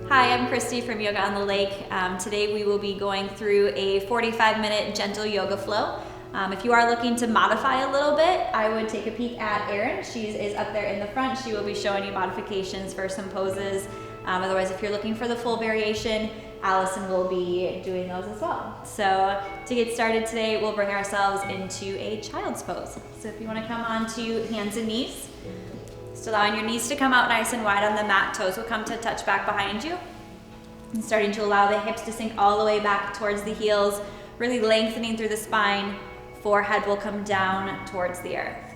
Hi, I'm Kristie from Yoga on the Lake. Today we will be going through a 45-minute gentle yoga flow. If you are looking to modify a little bit, I would take a peek at Erin. She is up there in the front. She will be showing you modifications for some poses. Otherwise, if you're looking for the full variation, Allison will be doing those as well. So to get started today, we'll bring ourselves into a child's pose. So if you want to come on to hands and knees, just allowing your knees to come out nice and wide on the mat, toes will come to touch back behind you. And starting to allow the hips to sink all the way back towards the heels, really lengthening through the spine. Forehead will come down towards the earth.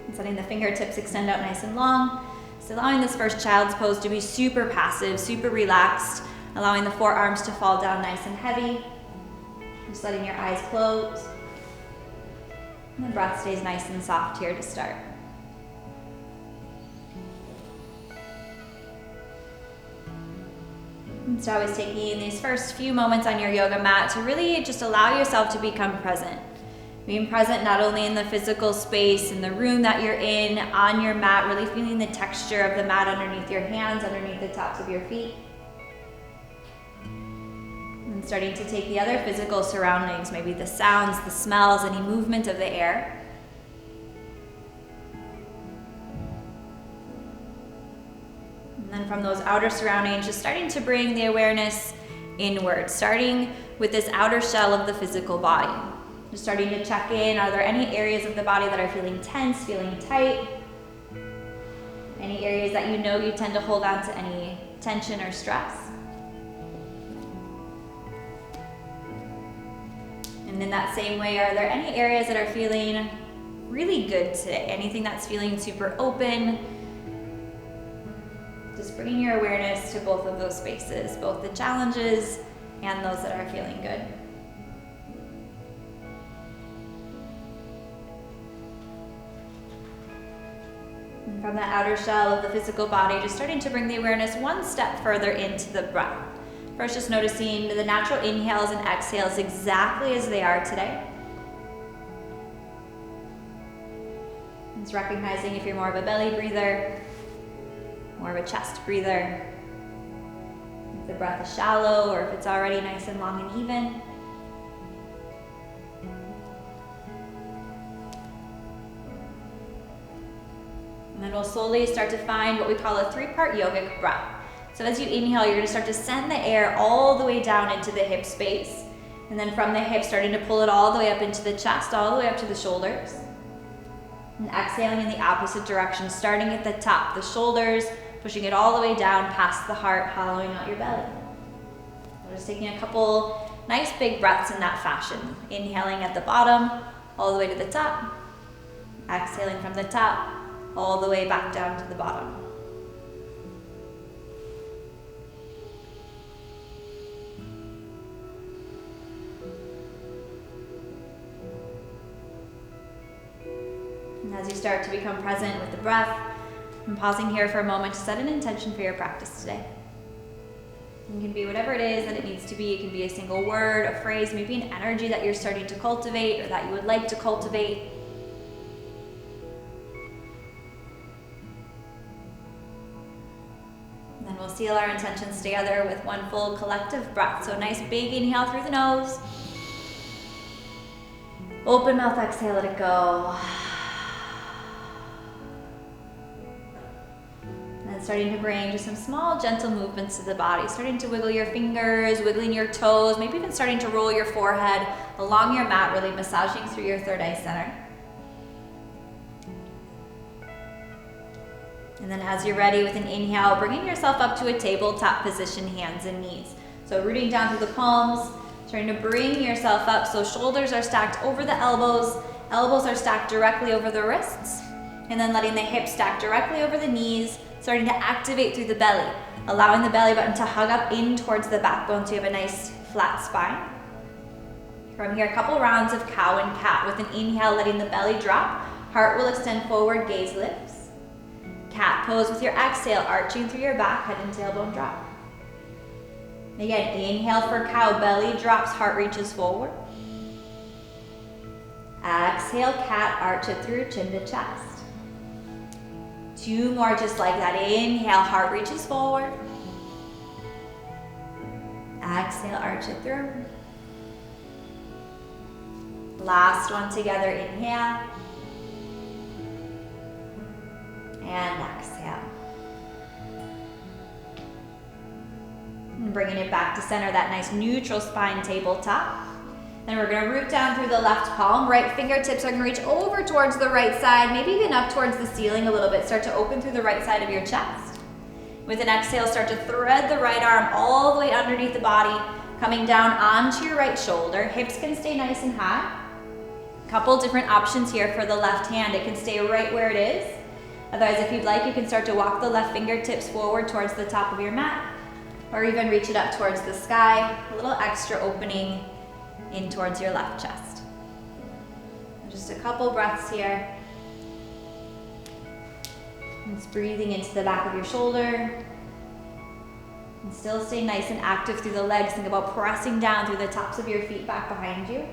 And letting the fingertips extend out nice and long. So allowing this first child's pose to be super passive, super relaxed, allowing the forearms to fall down nice and heavy. Just letting your eyes close. And the breath stays nice and soft here to start. So always taking these first few moments on your yoga mat to really just allow yourself to become present. Being present not only in the physical space, in the room that you're in, on your mat, really feeling the texture of the mat underneath your hands, underneath the tops of your feet. And starting to take the other physical surroundings, maybe the sounds, the smells, any movement of the air. And then from those outer surroundings, just starting to bring the awareness inward, starting with this outer shell of the physical body. Just starting to check in, are there any areas of the body that are feeling tense, feeling tight? Any areas that you know you tend to hold on to any tension or stress? And in that same way, are there any areas that are feeling really good today? Anything that's feeling super open? Just bringing your awareness to both of those spaces, both the challenges and those that are feeling good. And from that outer shell of the physical body, just starting to bring the awareness one step further into the breath. First, just noticing the natural inhales and exhales exactly as they are today. Just recognizing if you're more of a belly breather, more of a chest breather, if the breath is shallow or if it's already nice and long and even. And then we'll slowly start to find what we call a three-part yogic breath. So as you inhale, you're going to start to send the air all the way down into the hip space. And then from the hips, starting to pull it all the way up into the chest, all the way up to the shoulders. And exhaling in the opposite direction, starting at the top, the shoulders, pushing it all the way down past the heart, hollowing out your belly. We're just taking a couple nice big breaths in that fashion. Inhaling at the bottom, all the way to the top. Exhaling from the top, all the way back down to the bottom. And as you start to become present with the breath, I'm pausing here for a moment to set an intention for your practice today. It can be whatever it is that it needs to be. It can be a single word, a phrase, maybe an energy that you're starting to cultivate or that you would like to cultivate. And then we'll seal our intentions together with one full collective breath. So a nice big inhale through the nose. Open mouth, exhale, let it go. Starting to bring just some small gentle movements to the body, starting to wiggle your fingers, wiggling your toes, maybe even starting to roll your forehead along your mat, really massaging through your third eye center. And then as you're ready with an inhale, bringing yourself up to a tabletop position, hands and knees. So rooting down through the palms, trying to bring yourself up so shoulders are stacked over the elbows, elbows are stacked directly over the wrists, and then letting the hips stack directly over the knees, starting to activate through the belly, allowing the belly button to hug up in towards the backbone so you have a nice flat spine. From here, a couple rounds of cow and cat. With an inhale, letting the belly drop, heart will extend forward, gaze lifts. Cat pose with your exhale, arching through your back, head and tailbone drop. Again, inhale for cow, belly drops, heart reaches forward. Exhale, cat, arch it through, chin to chest. 2 more just like that. Inhale, heart reaches forward. Exhale, arch it through. Last one together, inhale. And exhale. And bringing it back to center, that nice neutral spine tabletop. Then we're gonna root down through the left palm. Right fingertips are gonna reach over towards the right side, maybe even up towards the ceiling a little bit. Start to open through the right side of your chest. With an exhale, start to thread the right arm all the way underneath the body, coming down onto your right shoulder. Hips can stay nice and high. Couple different options here for the left hand. It can stay right where it is. Otherwise, if you'd like, you can start to walk the left fingertips forward towards the top of your mat, or even reach it up towards the sky. A little extra opening in towards your left chest. Just a couple breaths here. And just breathing into the back of your shoulder. And still stay nice and active through the legs. Think about pressing down through the tops of your feet back behind you.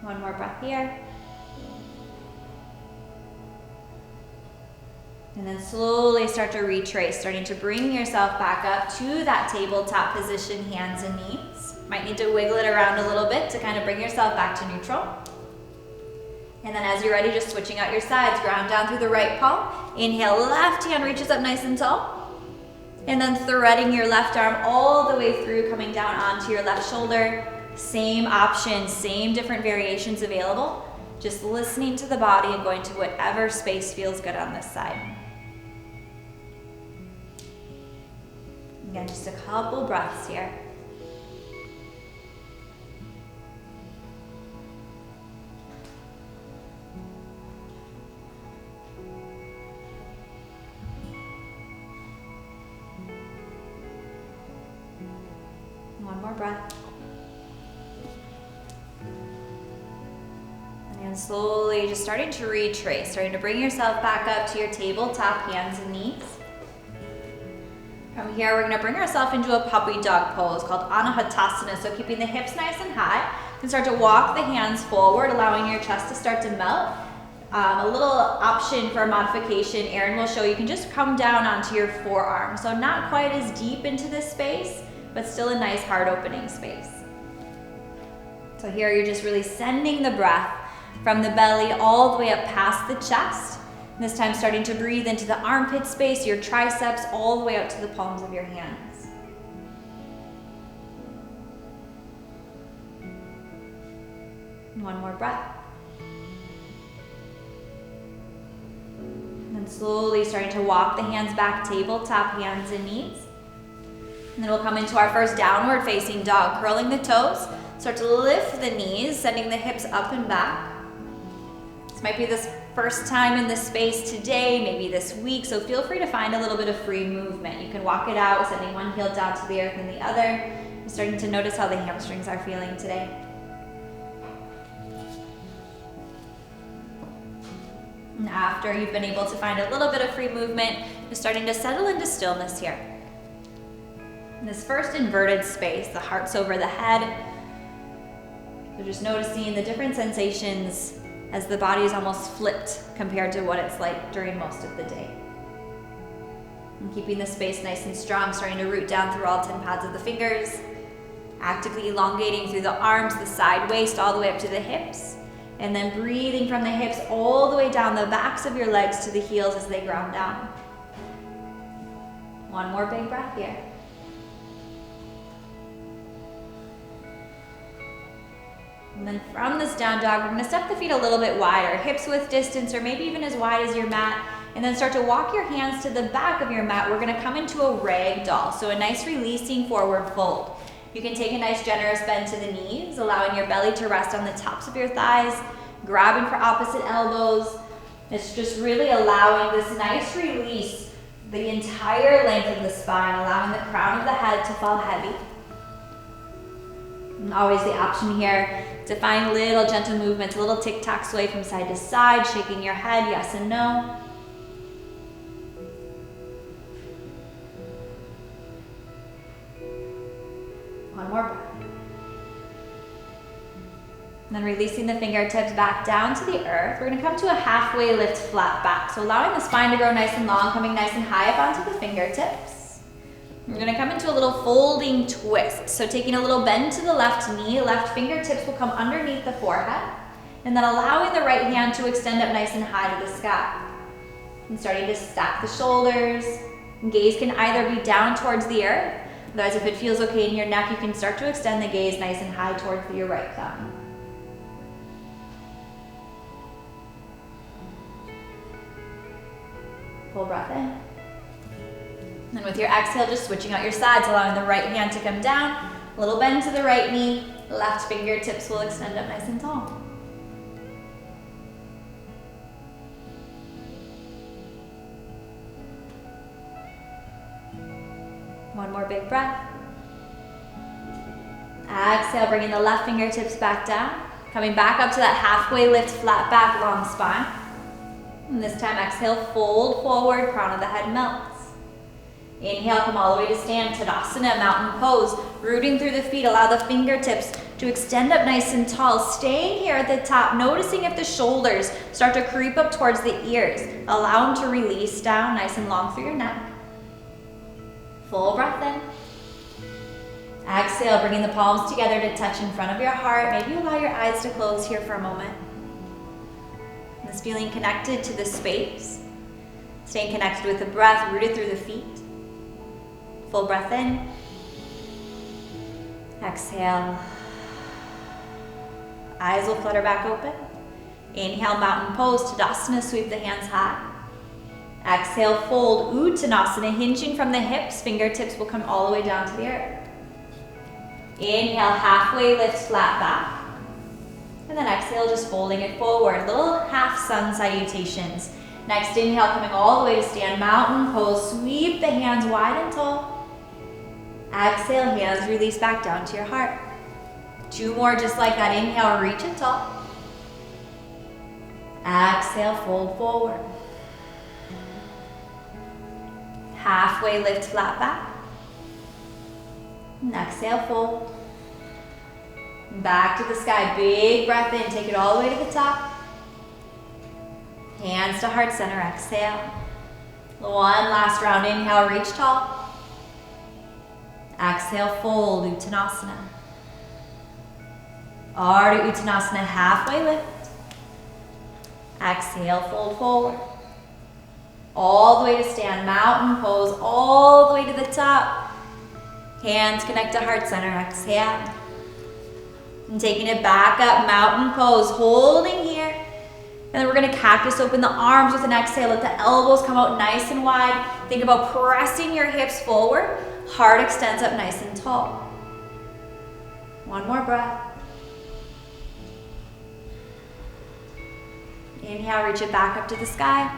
One more breath here. And then slowly start to retrace, starting to bring yourself back up to that tabletop position, hands and knees. Might need to wiggle it around a little bit to kind of bring yourself back to neutral. And then as you're ready, just switching out your sides, ground down through the right palm. Inhale, left hand reaches up nice and tall. And then threading your left arm all the way through, coming down onto your left shoulder. Same options, same different variations available. Just listening to the body and going to whatever space feels good on this side. Again, just a couple breaths here. One more breath. And slowly just starting to retrace, starting to bring yourself back up to your tabletop, hands and knees. From here, we're gonna bring ourselves into a puppy dog pose called Anahatasana. So keeping the hips nice and high, you can start to walk the hands forward, allowing your chest to start to melt. A little option for a modification, Erin will show you can just come down onto your forearm. So not quite as deep into this space, but still a nice heart opening space. So here you're just really sending the breath from the belly all the way up past the chest. This time starting to breathe into the armpit space, your triceps, all the way out to the palms of your hands. One more breath. And then slowly starting to walk the hands back, tabletop, hands and knees. And then we'll come into our first downward facing dog, curling the toes. Start to lift the knees, sending the hips up and back. This might be this first time in this space today, maybe this week, so feel free to find a little bit of free movement. You can walk it out, sending one heel down to the earth and the other. You're starting to notice how the hamstrings are feeling today. And after you've been able to find a little bit of free movement, you're starting to settle into stillness here. In this first inverted space, the heart's over the head. So just noticing the different sensations as the body is almost flipped compared to what it's like during most of the day. And keeping the space nice and strong, starting to root down through all 10 pads of the fingers, actively elongating through the arms, the side waist, all the way up to the hips, and then breathing from the hips all the way down the backs of your legs to the heels as they ground down. One more big breath here. And then from this down dog, we're gonna step the feet a little bit wider, hips width distance, or maybe even as wide as your mat, and then start to walk your hands to the back of your mat. We're gonna come into a rag doll, so a nice releasing forward fold. You can take a nice generous bend to the knees, allowing your belly to rest on the tops of your thighs, grabbing for opposite elbows. It's just really allowing this nice release, the entire length of the spine, allowing the crown of the head to fall heavy. And always the option here to find little gentle movements, a little tic-tac sway from side to side, shaking your head, yes and no. One more breath. And then releasing the fingertips back down to the earth. We're gonna come to a halfway lift, flat back. So allowing the spine to grow nice and long, coming nice and high up onto the fingertips. We're gonna come into a little folding twist. So taking a little bend to the left knee, left fingertips will come underneath the forehead. And then allowing the right hand to extend up nice and high to the sky. And starting to stack the shoulders. Gaze can either be down towards the earth. Otherwise, if it feels okay in your neck, you can start to extend the gaze nice and high towards your right thumb. Full breath in. And with your exhale, just switching out your sides, allowing the right hand to come down. A little bend to the right knee. Left fingertips will extend up nice and tall. One more big breath. Exhale, bringing the left fingertips back down. Coming back up to that halfway lift, flat back, long spine. And this time, exhale, fold forward, crown of the head melts. Inhale, come all the way to stand, Tadasana, mountain pose. Rooting through the feet, allow the fingertips to extend up nice and tall. Staying here at the top, noticing if the shoulders start to creep up towards the ears. Allow them to release down, nice and long through your neck. Full breath in. Exhale, bringing the palms together to touch in front of your heart. Maybe allow your eyes to close here for a moment. This feeling connected to the space. Staying connected with the breath, rooted through the feet. Full breath in. Exhale. Eyes will flutter back open. Inhale, mountain pose, Tadasana, sweep the hands high. Exhale, fold, Uttanasana, hinging from the hips. Fingertips will come all the way down to the earth. Inhale, halfway lift, flat back. And then exhale, just folding it forward. Little half sun salutations. Next inhale, coming all the way to stand, mountain pose. Sweep the hands wide and tall. Exhale, hands release back down to your heart. Two more just like that. Inhale, reach and tall. Exhale, fold forward. Halfway lift, flat back. And exhale, fold. Back to the sky, big breath in, take it all the way to the top. Hands to heart center, exhale. One last round, inhale, reach tall. Exhale, fold, Uttanasana. Ardha Uttanasana, halfway lift. Exhale, fold forward. All the way to stand, mountain pose, all the way to the top. Hands connect to heart center, exhale. And taking it back up, mountain pose, holding here. And then we're gonna cactus open the arms with an exhale. Let the elbows come out nice and wide. Think about pressing your hips forward. Heart extends up nice and tall. One more breath. Inhale, reach it back up to the sky.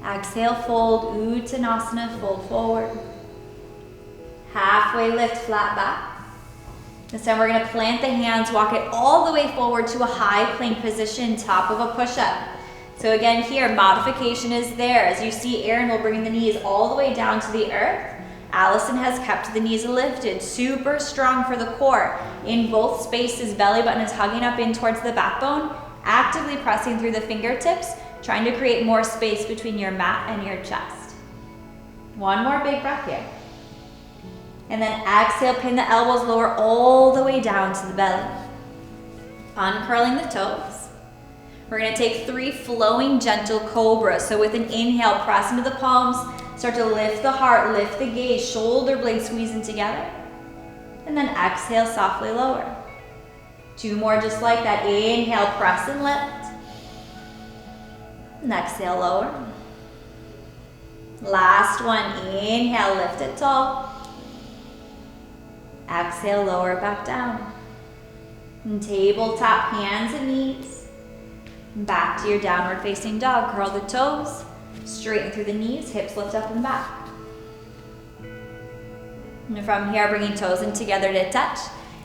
Exhale, fold, Uttanasana, fold forward. Halfway lift, flat back. This time we're gonna plant the hands, walk it all the way forward to a high plank position, top of a push-up. So again here, modification is there. As you see, Erin will bring the knees all the way down to the earth. Allison has kept the knees lifted, super strong for the core. In both spaces, belly button is hugging up in towards the backbone, actively pressing through the fingertips, trying to create more space between your mat and your chest. One more big breath here. And then exhale, pin the elbows lower all the way down to the belly. Uncurling the toes. We're gonna take 3 flowing gentle cobras. So with an inhale, press into the palms, start to lift the heart, lift the gaze, shoulder blades squeezing together. And then exhale, softly lower. 2 more just like that. Inhale, press and lift. And exhale, lower. Last one, inhale, lift it tall. Exhale, lower it back down. And tabletop, hands and knees. Back to your downward facing dog. Curl the toes, straighten through the knees, hips lift up and back. And from here, bringing toes in together to touch.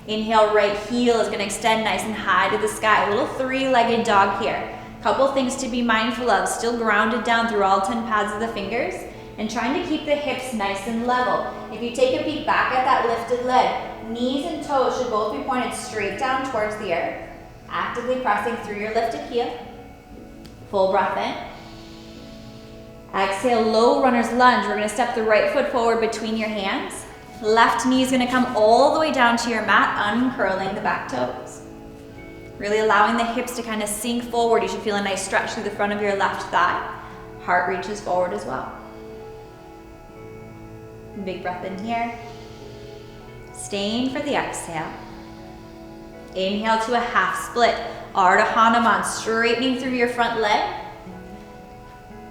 Inhale, right heel is gonna extend nice and high to the sky. A little 3-legged dog here. Couple things to be mindful of. Still grounded down through all 10 pads of the fingers. and trying to keep the hips nice and level. If you take a peek back at that lifted leg, knees and toes should both be pointed straight down towards the earth, actively pressing through your lifted heel. Full breath in. Exhale, low runner's lunge. We're gonna step the right foot forward between your hands. Left knee is gonna come all the way down to your mat, uncurling the back toes. Really allowing the hips to kind of sink forward. You should feel a nice stretch through the front of your left thigh. Heart reaches forward as well. Big breath in here. Staying for the exhale. Inhale to a half split. Ardha Hanuman, straightening through your front leg.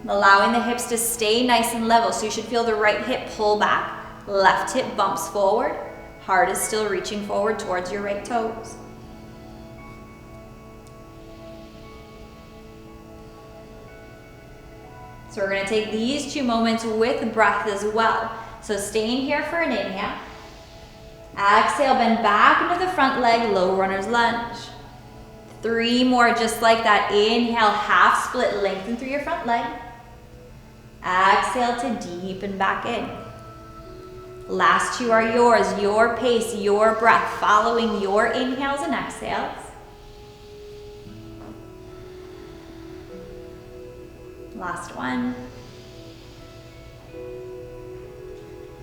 Allowing the hips to stay nice and level, so you should feel the right hip pull back, left hip bumps forward, heart is still reaching forward towards your right toes. So we're gonna take these 2 moments with breath as well. So staying here for an inhale. Exhale, bend back into the front leg, low runner's lunge. 3 more just like that. Inhale, half split, lengthen through your front leg. Exhale to deepen back in. Last 2 are yours, your pace, your breath, following your inhales and exhales. Last 1.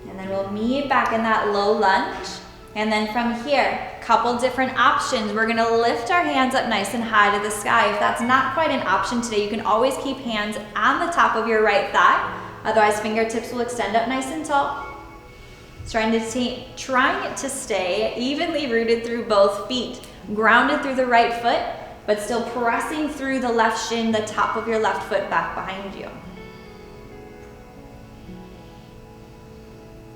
And then we'll meet back in that low lunge. And then from here, couple different options. We're gonna lift our hands up nice and high to the sky. If that's not quite an option today, you can always keep hands on the top of your right thigh. Otherwise, fingertips will extend up nice and tall. Trying to stay evenly rooted through both feet, grounded through the right foot, but still pressing through the left shin, the top of your left foot back behind you.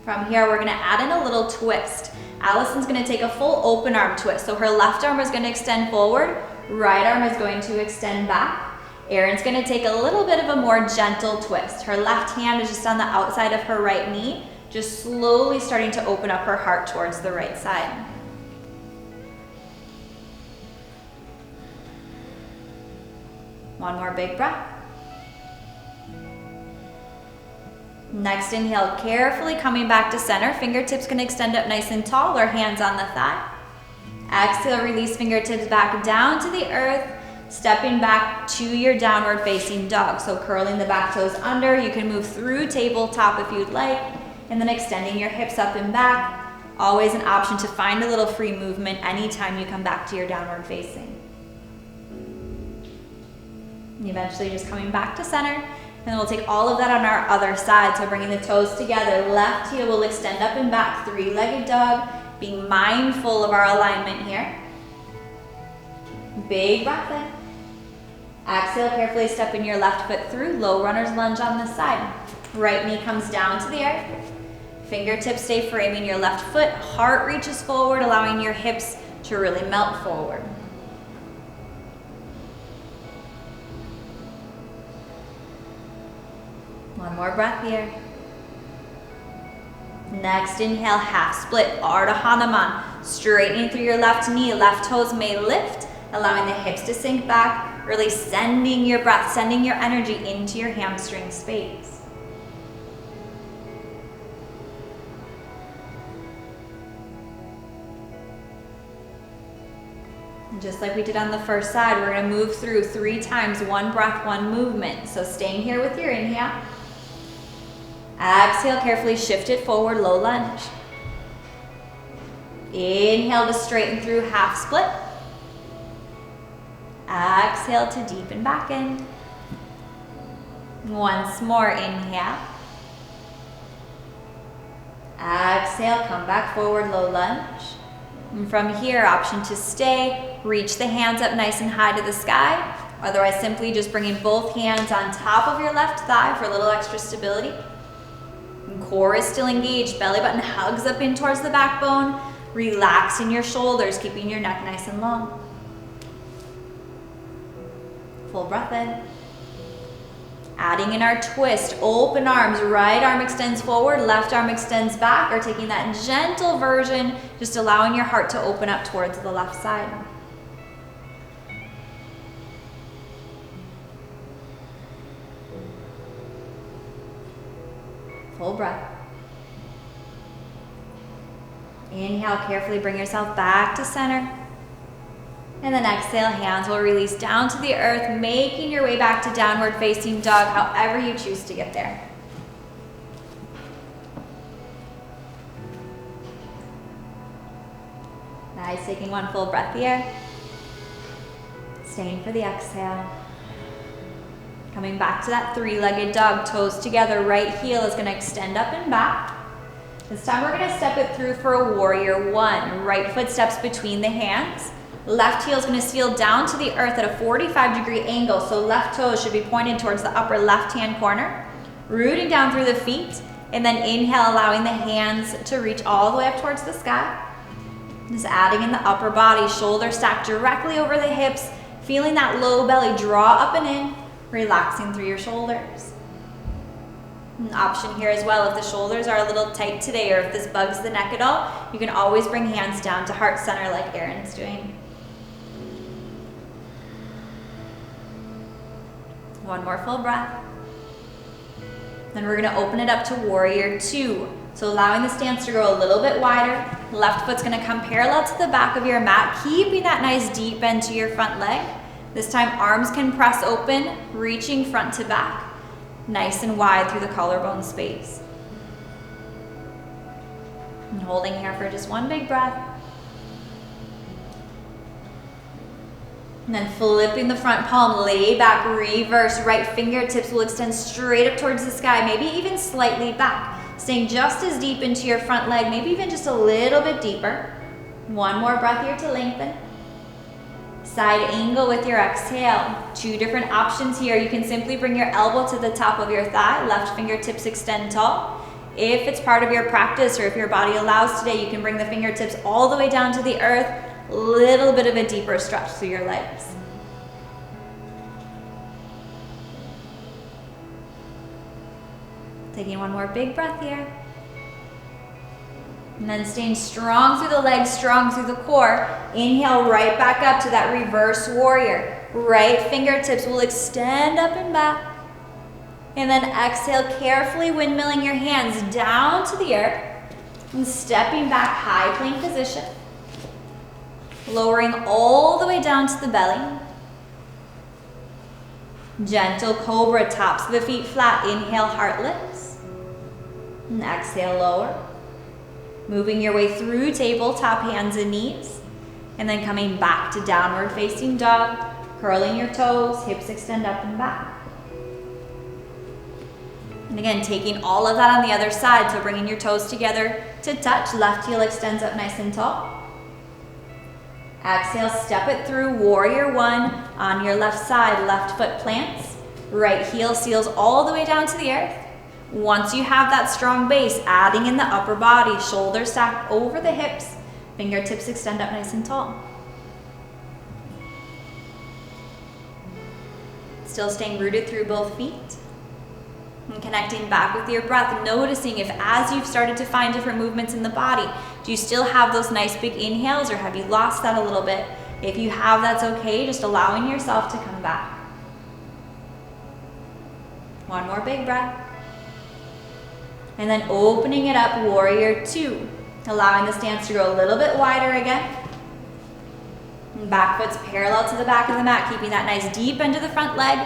From here, we're gonna add in a little twist. Allison's gonna take a full open arm twist. So her left arm is gonna extend forward, right arm is going to extend back. Erin's gonna take a little bit of a more gentle twist. Her left hand is just on the outside of her right knee, just slowly starting to open up her heart towards the right side. One more big breath. Next inhale, carefully coming back to center. Fingertips can extend up nice and tall, or hands on the thigh. Exhale, release fingertips back down to the earth, stepping back to your downward facing dog. So curling the back toes under. You can move through tabletop if you'd like, and then extending your hips up and back. Always an option to find a little free movement anytime you come back to your downward facing. And eventually just coming back to center. And then we'll take all of that on our other side. So bringing the toes together, left heel will extend up and back, 3-legged dog, being mindful of our alignment here. Big breath in. Exhale, carefully stepping your left foot through, low runner's lunge on this side. Right knee comes down to the earth. Fingertips stay framing your left foot, heart reaches forward, allowing your hips to really melt forward. One more breath here. Next inhale, half split, Ardha Hanuman. Straightening through your left knee, left toes may lift, allowing the hips to sink back, really sending your breath, sending your energy into your hamstring space. And just like we did on the first side, we're gonna move through 3 times, 1 breath, 1 movement. So staying here with your inhale. Exhale, carefully shift it forward, low lunge. Inhale to straighten through, half split. Exhale to deepen back in. Once more, inhale. Exhale, come back forward, low lunge. And from here, option to stay, reach the hands up nice and high to the sky. Otherwise, simply just bringing both hands on top of your left thigh for a little extra stability. And core is still engaged, belly button hugs up in towards the backbone, relaxing your shoulders, keeping your neck nice and long. Full breath in. Adding in our twist, open arms, right arm extends forward, left arm extends back, or taking that gentle version, just allowing your heart to open up towards the left side. Full breath. Inhale, carefully bring yourself back to center. And then exhale, hands will release down to the earth, making your way back to downward facing dog, however you choose to get there. Nice, taking one full breath here. Staying for the exhale. Coming back to that three-legged dog, toes together, right heel is gonna extend up and back. This time we're gonna step it through for a warrior one. Right foot steps between the hands. Left heel is gonna seal down to the earth at a 45-degree angle, so left toes should be pointed towards the upper left-hand corner. Rooting down through the feet, and then inhale, allowing the hands to reach all the way up towards the sky. Just adding in the upper body, shoulders stacked directly over the hips, feeling that low belly draw up and in, relaxing through your shoulders. An option here as well, if the shoulders are a little tight today or if this bugs the neck at all, you can always bring hands down to heart center like Erin's doing. One more full breath. Then we're gonna open it up to warrior two. So allowing the stance to go a little bit wider. Left foot's gonna come parallel to the back of your mat, keeping that nice deep bend to your front leg. This time arms can press open, reaching front to back. Nice and wide through the collarbone space. And holding here for just one big breath. And then flipping the front palm, lay back, reverse. Right fingertips will extend straight up towards the sky, maybe even slightly back. Staying just as deep into your front leg, maybe even just a little bit deeper. One more breath here to lengthen. Side angle with your exhale. Two different options here. You can simply bring your elbow to the top of your thigh, left fingertips extend tall. If it's part of your practice or if your body allows today, you can bring the fingertips all the way down to the earth, a little bit of a deeper stretch through your legs. Taking one more big breath here. And then staying strong through the legs, strong through the core. Inhale right back up to that reverse warrior. Right fingertips will extend up and back. And then exhale, carefully windmilling your hands down to the earth. And stepping back, high plank position. Lowering all the way down to the belly. Gentle cobra, tops of the feet flat. Inhale, heart lifts. And exhale, lower. Moving your way through tabletop, hands and knees. And then coming back to downward facing dog. Curling your toes, hips extend up and back. And again, taking all of that on the other side. So bringing your toes together to touch. Left heel extends up nice and tall. Exhale, step it through, warrior one. On your left side, left foot plants. Right heel seals all the way down to the earth. Once you have that strong base, adding in the upper body, shoulders stacked over the hips, fingertips extend up nice and tall. Still staying rooted through both feet. And connecting back with your breath, noticing if as you've started to find different movements in the body, do you still have those nice big inhales or have you lost that a little bit? If you have, that's okay, just allowing yourself to come back. One more big breath. And then opening it up, warrior two. Allowing the stance to go a little bit wider again. And back foot's parallel to the back of the mat, keeping that nice deep end of the front leg.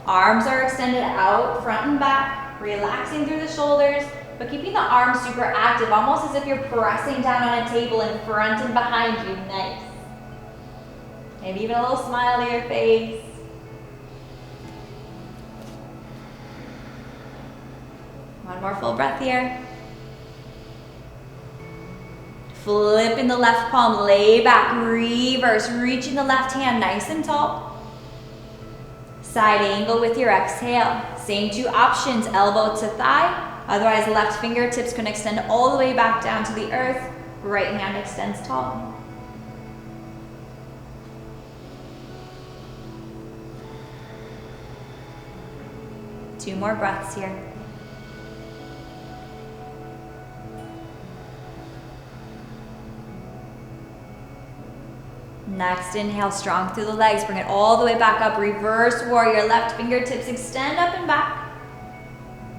Arms are extended out, front and back, relaxing through the shoulders, but keeping the arms super active, almost as if you're pressing down on a table in front and behind you. Nice. Maybe even a little smile to your face. One more full breath here. Flipping the left palm, lay back, reverse, reaching the left hand nice and tall. Side angle with your exhale. Same two options, elbow to thigh. Otherwise, left fingertips can extend all the way back down to the earth. Right hand extends tall. Two more breaths here. Next, inhale strong through the legs. Bring it all the way back up. Reverse warrior. Left fingertips extend up and back.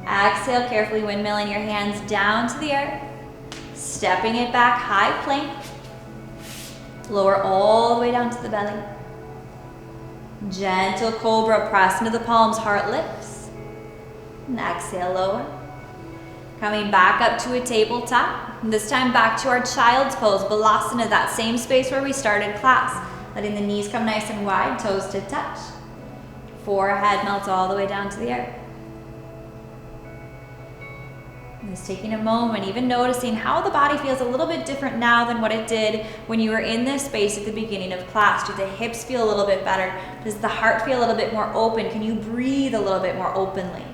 Exhale, carefully windmilling your hands down to the earth. Stepping it back, high plank. Lower all the way down to the belly. Gentle cobra, press into the palms, heart lifts. And exhale, lower. Coming back up to a tabletop. And this time back to our child's pose, balasana, that same space where we started class. Letting the knees come nice and wide, toes to touch. Forehead melts all the way down to the earth. Just taking a moment, even noticing how the body feels a little bit different now than what it did when you were in this space at the beginning of class. Do the hips feel a little bit better? Does the heart feel a little bit more open? Can you breathe a little bit more openly?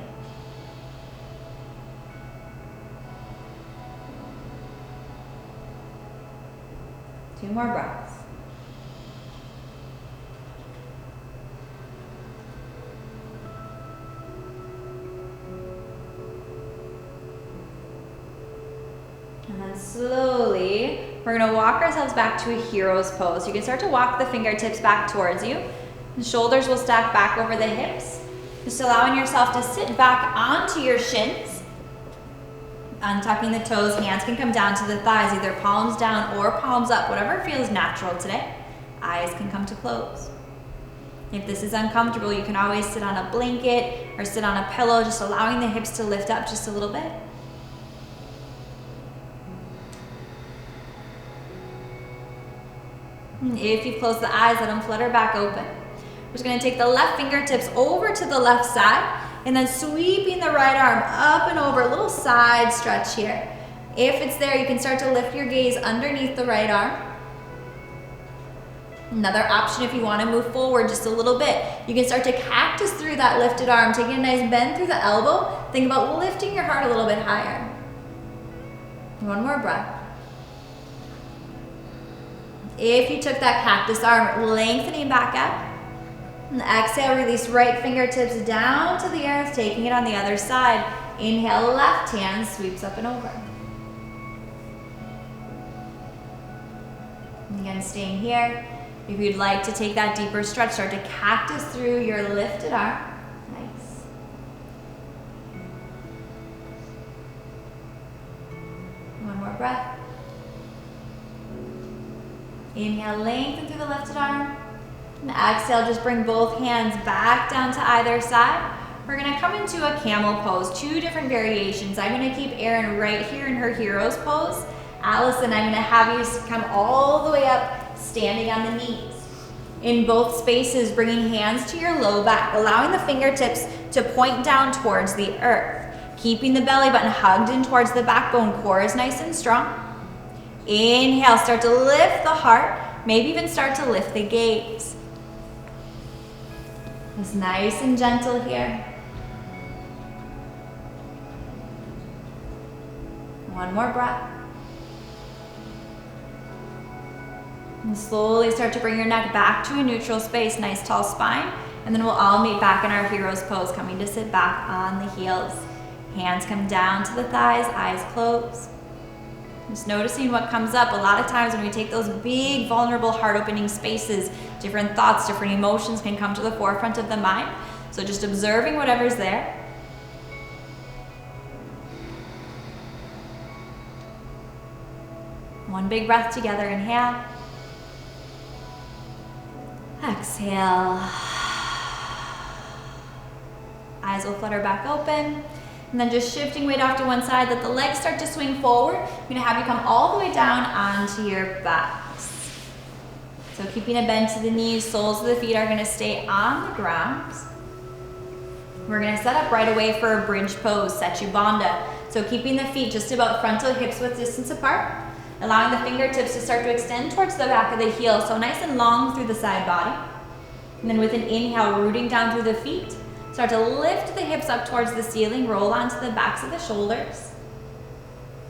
Two more breaths. And then slowly, we're gonna walk ourselves back to a hero's pose. You can start to walk the fingertips back towards you. The shoulders will stack back over the hips. Just allowing yourself to sit back onto your shins. Untucking the toes, hands can come down to the thighs, either palms down or palms up, whatever feels natural today. Eyes can come to close. If this is uncomfortable, you can always sit on a blanket or sit on a pillow, just allowing the hips to lift up just a little bit. If you've closed the eyes, let them flutter back open. We're just gonna take the left fingertips over to the left side and then sweeping the right arm up and over, a little side stretch here. If it's there, you can start to lift your gaze underneath the right arm. Another option, if you wanna move forward just a little bit, you can start to cactus through that lifted arm, taking a nice bend through the elbow. Think about lifting your heart a little bit higher. One more breath. If you took that cactus arm, lengthening back up. And exhale, release right fingertips down to the earth, taking it on the other side. Inhale, left hand sweeps up and over. And again, staying here. If you'd like to take that deeper stretch, start to cactus through your lifted arm. Nice. One more breath. Inhale, lengthen through the lifted arm. And exhale, just bring both hands back down to either side. We're gonna come into a camel pose, two different variations. I'm gonna keep Erin right here in her hero's pose. Allison, I'm gonna have you come all the way up, standing on the knees. In both spaces, bringing hands to your low back, allowing the fingertips to point down towards the earth. Keeping the belly button hugged in towards the backbone, core is nice and strong. Inhale, start to lift the heart, maybe even start to lift the gaze. It's nice and gentle here. One more breath. And slowly start to bring your neck back to a neutral space, nice tall spine, and then we'll all meet back in our hero's pose, coming to sit back on the heels. Hands come down to the thighs, eyes closed. Just noticing what comes up. A lot of times when we take those big, vulnerable, heart-opening spaces, different thoughts, different emotions can come to the forefront of the mind. So just observing whatever's there. One big breath together, inhale. Exhale. Eyes will flutter back open. And then just shifting weight off to one side, let the legs start to swing forward. I'm gonna have you come all the way down onto your backs. So keeping a bend to the knees, soles of the feet are gonna stay on the ground. We're gonna set up right away for a bridge pose, Setu Bandha. So keeping the feet just about frontal hips width distance apart, allowing the fingertips to start to extend towards the back of the heel, so nice and long through the side body. And then with an inhale, rooting down through the feet. Start to lift the hips up towards the ceiling, roll onto the backs of the shoulders.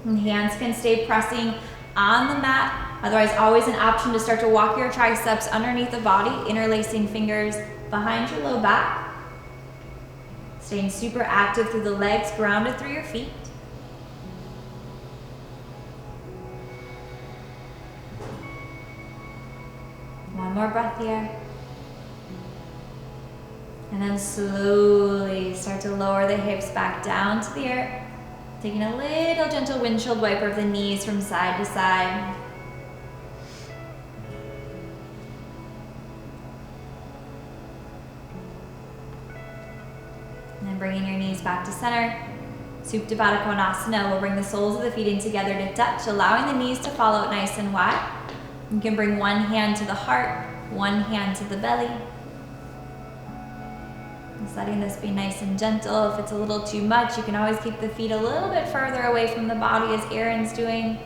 And hands can stay pressing on the mat. Otherwise, always an option to start to walk your triceps underneath the body, interlacing fingers behind your low back. Staying super active through the legs, grounded through your feet. One more breath here. And then slowly start to lower the hips back down to the earth. Taking a little gentle windshield wiper of the knees from side to side. And then bringing your knees back to center. Supta Baddha Konasana will bring the soles of the feet in together to touch, allowing the knees to fall out nice and wide. You can bring one hand to the heart, one hand to the belly. Just letting this be nice and gentle. If it's a little too much, you can always keep the feet a little bit further away from the body as Aaron's doing.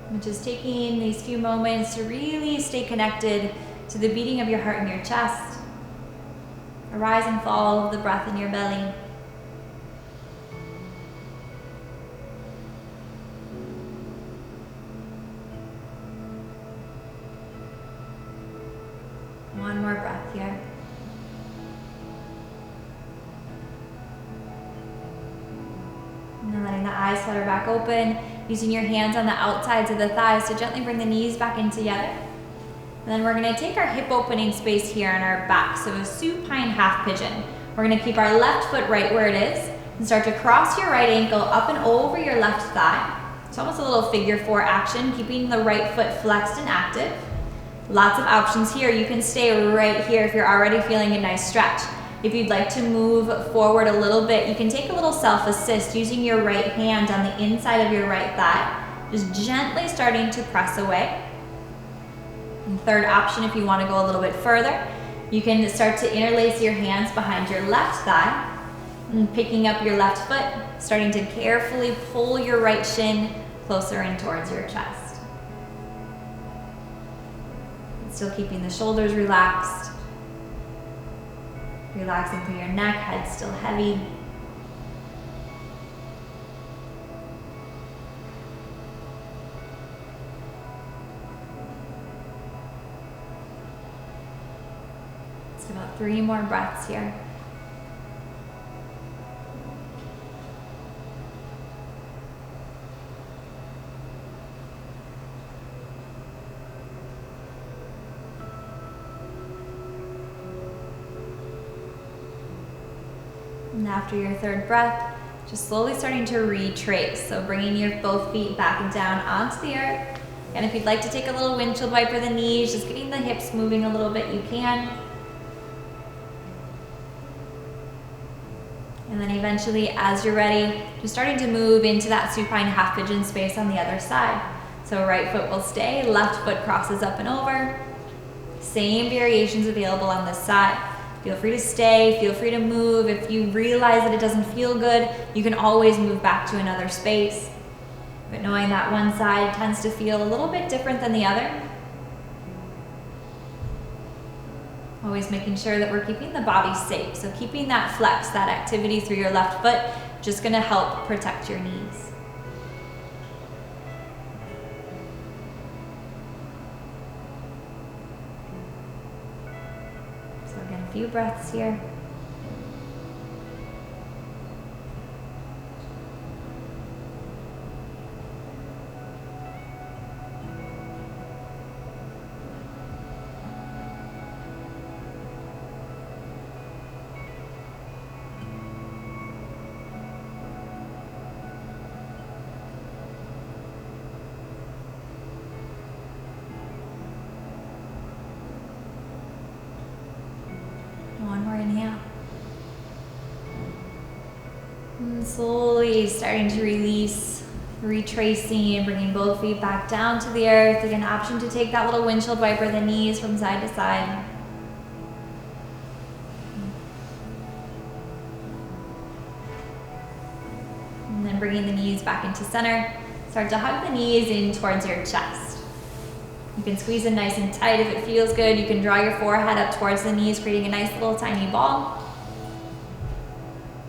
And just taking these few moments to really stay connected to the beating of your heart in your chest. A rise and fall of the breath in your belly. One more breath here. And then letting the eyes flutter back open, using your hands on the outsides of the thighs to gently bring the knees back in together. And then we're gonna take our hip opening space here on our back, so a supine half pigeon. We're gonna keep our left foot right where it is and start to cross your right ankle up and over your left thigh. It's almost a little figure 4 action, keeping the right foot flexed and active. Lots of options here. You can stay right here if you're already feeling a nice stretch. If you'd like to move forward a little bit, you can take a little self-assist using your right hand on the inside of your right thigh, just gently starting to press away. And third option, if you want to go a little bit further, you can start to interlace your hands behind your left thigh and picking up your left foot, starting to carefully pull your right shin closer in towards your chest. Still keeping the shoulders relaxed. Relaxing through your neck, head still heavy. Just about 3 more breaths here. And after your third breath, just slowly starting to retrace. So bringing your both feet back and down onto the earth. And if you'd like to take a little windshield wiper the knees, just getting the hips moving a little bit, you can. And then eventually, as you're ready, just starting to move into that supine half pigeon space on the other side. So right foot will stay, left foot crosses up and over. Same variations available on this side. Feel free to stay, feel free to move. If you realize that it doesn't feel good, you can always move back to another space. But knowing that one side tends to feel a little bit different than the other. Always making sure that we're keeping the body safe. So keeping that flex, that activity through your left foot, just gonna help protect your knees. A few breaths here. One more inhale. And slowly starting to release, retracing and bringing both feet back down to the earth. Again, option to take that little windshield wiper the knees from side to side. And then bringing the knees back into center. Start to hug the knees in towards your chest. You can squeeze in nice and tight if it feels good. You can draw your forehead up towards the knees, creating a nice little tiny ball.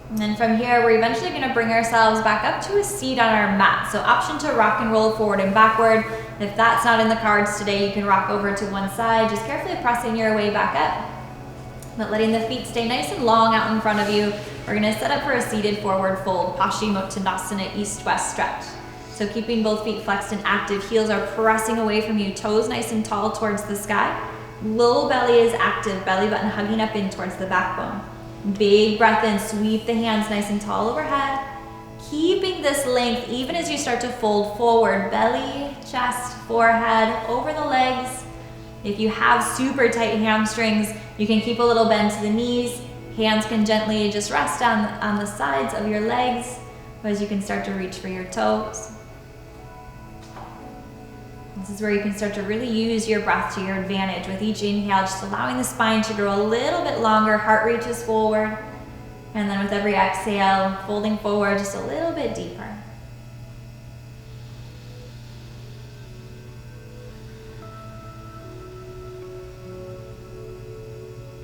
And then from here, we're eventually going to bring ourselves back up to a seat on our mat. So option to rock and roll forward and backward. If that's not in the cards today, you can rock over to one side, just carefully pressing your way back up. But letting the feet stay nice and long out in front of you. We're going to set up for a seated forward fold, Paschimottanasana, east-west stretch. So keeping both feet flexed and active, heels are pressing away from you, toes nice and tall towards the sky. Low belly is active, belly button hugging up in towards the backbone. Big breath in, sweep the hands nice and tall overhead. Keeping this length even as you start to fold forward, belly, chest, forehead, over the legs. If you have super tight hamstrings, you can keep a little bend to the knees. Hands can gently just rest on the sides of your legs as you can start to reach for your toes. This is where you can start to really use your breath to your advantage with each inhale, just allowing the spine to grow a little bit longer, heart reaches forward. And then with every exhale, folding forward just a little bit deeper.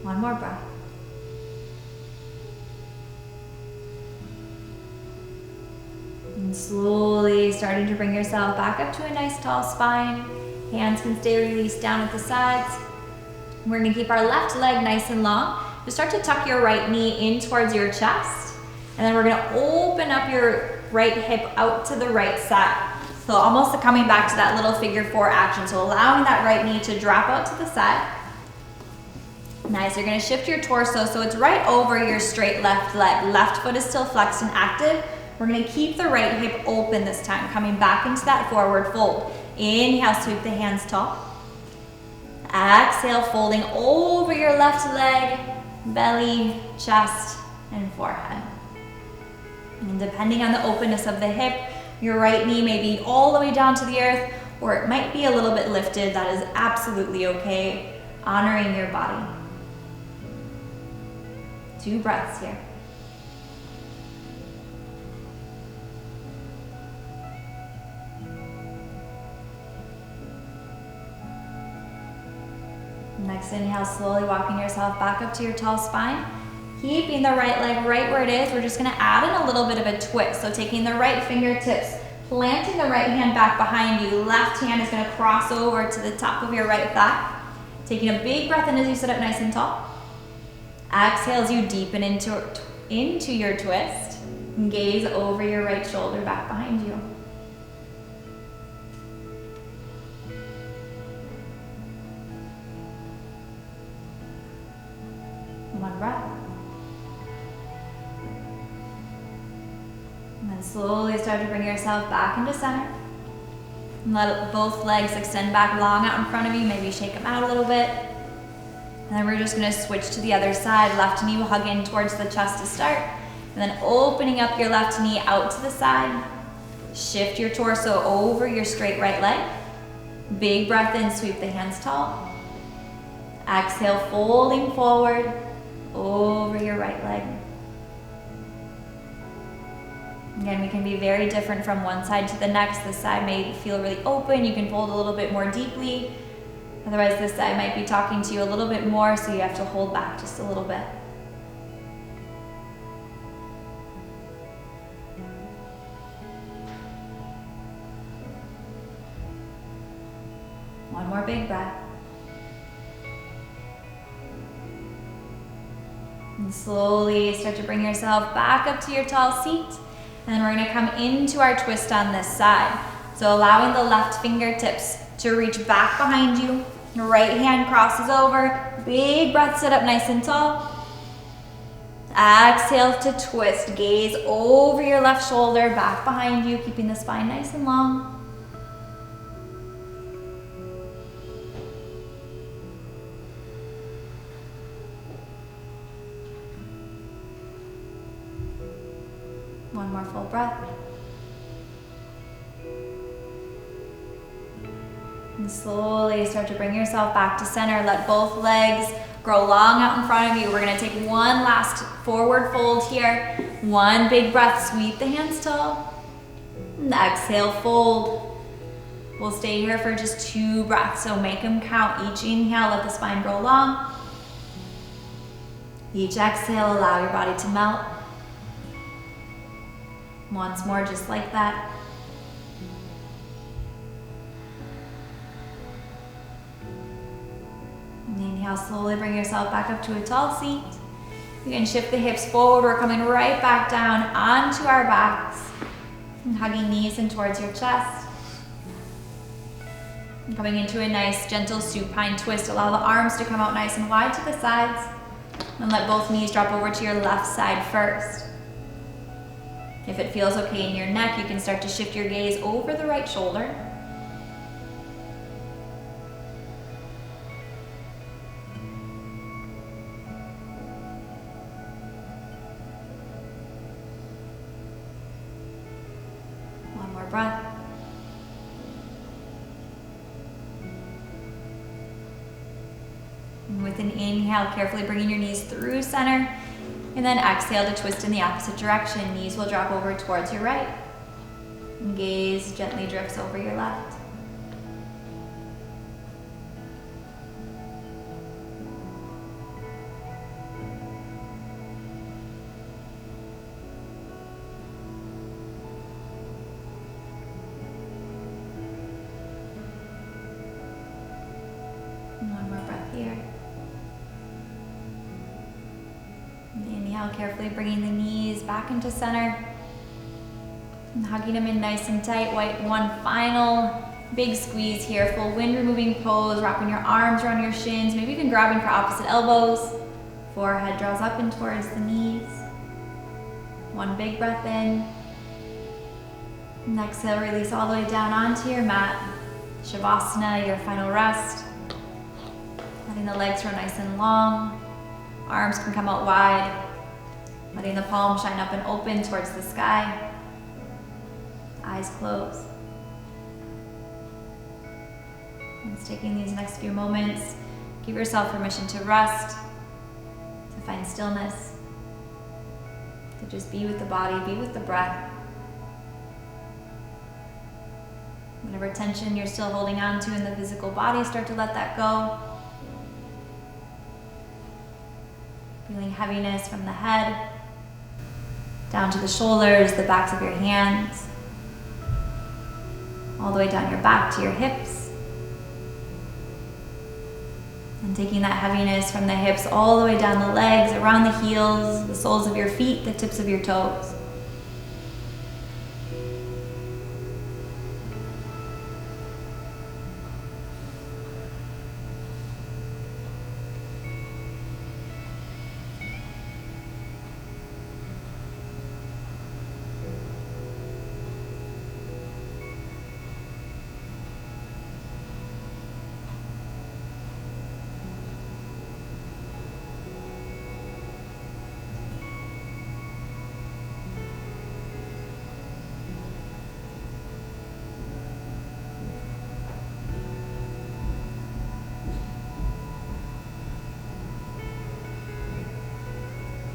One more breath. And slowly starting to bring yourself back up to a nice tall spine. Hands can stay released down at the sides. We're gonna keep our left leg nice and long. Just start to tuck your right knee in towards your chest. And then we're gonna open up your right hip out to the right side. So almost coming back to that little figure four action. So allowing that right knee to drop out to the side. Nice, you're gonna shift your torso so it's right over your straight left leg. Left foot is still flexed and active. We're gonna keep the right hip open this time, coming back into that forward fold. Inhale, sweep the hands tall. Exhale, folding over your left leg, belly, chest, and forehead. And depending on the openness of the hip, your right knee may be all the way down to the earth, or it might be a little bit lifted. That is absolutely okay. Honoring your body. 2 breaths here. Next inhale, slowly walking yourself back up to your tall spine. Keeping the right leg right where it is, we're just gonna add in a little bit of a twist. So taking the right fingertips, planting the right hand back behind you. Left hand is gonna cross over to the top of your right thigh. Taking a big breath in as you sit up nice and tall. Exhale as you deepen into your twist. And gaze over your right shoulder back behind you. One breath. And then slowly start to bring yourself back into center. And let both legs extend back long out in front of you. Maybe shake them out a little bit. And then we're just gonna switch to the other side. Left knee will hug in towards the chest to start. And then opening up your left knee out to the side. Shift your torso over your straight right leg. Big breath in, sweep the hands tall. Exhale, folding forward over your right leg. Again, we can be very different from one side to the next. This side may feel really open. You can fold a little bit more deeply. Otherwise, this side might be talking to you a little bit more, so you have to hold back just a little bit. One more big breath. And slowly start to bring yourself back up to your tall seat. And then we're gonna come into our twist on this side. So allowing the left fingertips to reach back behind you. Your right hand crosses over. Big breath, sit up nice and tall. Exhale to twist. Gaze over your left shoulder, back behind you, keeping the spine nice and long. One more full breath. And slowly start to bring yourself back to center. Let both legs grow long out in front of you. We're gonna take one last forward fold here. One big breath, sweep the hands tall. And exhale, fold. We'll stay here for just 2 breaths, so make them count. Each inhale, let the spine grow long. Each exhale, allow your body to melt. Once more, just like that. And inhale, slowly bring yourself back up to a tall seat. You can shift the hips forward. We're coming right back down onto our backs. And hugging knees in towards your chest. And coming into a nice gentle supine twist, allow the arms to come out nice and wide to the sides, and let both knees drop over to your left side first. If it feels okay in your neck, you can start to shift your gaze over the right shoulder. One more breath. And with an inhale, carefully bringing your knees through center. And then exhale to twist in the opposite direction. Knees will drop over towards your right. And gaze gently drifts over your left. And one more breath here. Inhale, carefully bringing the knees back into center and hugging them in nice and tight. One final big squeeze here, full wind removing pose, wrapping your arms around your shins, maybe even grabbing for opposite elbows. Forehead draws up and towards the knees. One big breath in. And exhale, release all the way down onto your mat. Shavasana, your final rest. Letting the legs grow nice and long. Arms can come out wide, letting the palms shine up and open towards the sky. Eyes closed. And just taking these next few moments, give yourself permission to rest, to find stillness, to just be with the body, be with the breath. Whatever tension you're still holding on to in the physical body, start to let that go. Feeling heaviness from the head, down to the shoulders, the backs of your hands, all the way down your back to your hips. And taking that heaviness from the hips all the way down the legs, around the heels, the soles of your feet, the tips of your toes.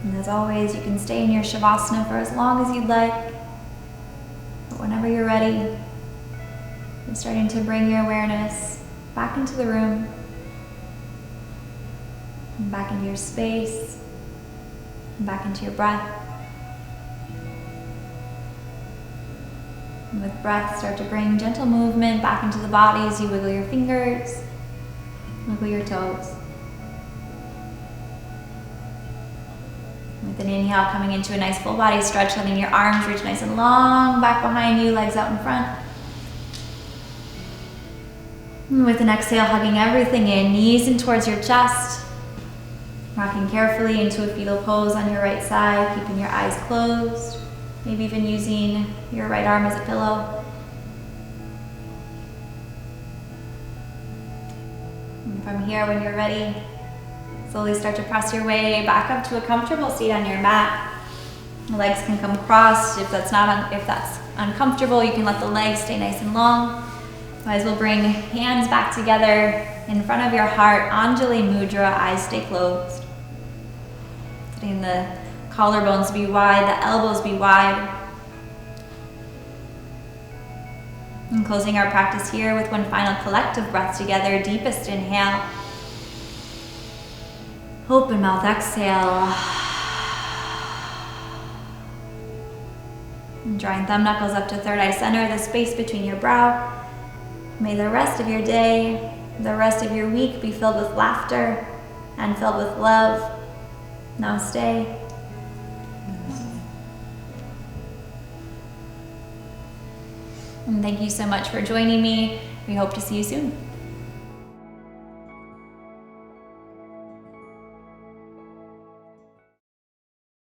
And as always, you can stay in your Shavasana for as long as you'd like. But whenever you're ready, you're starting to bring your awareness back into the room, and back into your space, and back into your breath. And with breath, start to bring gentle movement back into the body as you wiggle your fingers, wiggle your toes. With an inhale, coming into a nice full body stretch, letting your arms reach nice and long back behind you, legs out in front. And with an exhale, hugging everything in, knees in towards your chest. Rocking carefully into a fetal pose on your right side, keeping your eyes closed. Maybe even using your right arm as a pillow. And from here, when you're ready, slowly start to press your way back up to a comfortable seat on your mat. The legs can come crossed. If that's uncomfortable, you can let the legs stay nice and long. Otherwise, we'll bring hands back together in front of your heart. Anjali Mudra, eyes stay closed. Letting the collarbones be wide, the elbows be wide. And closing our practice here with one final collective breath together. Deepest inhale. Open mouth, exhale. And drawing thumb knuckles up to third eye center, the space between your brow. May the rest of your day, the rest of your week be filled with laughter and filled with love. Namaste. And thank you so much for joining me. We hope to see you soon.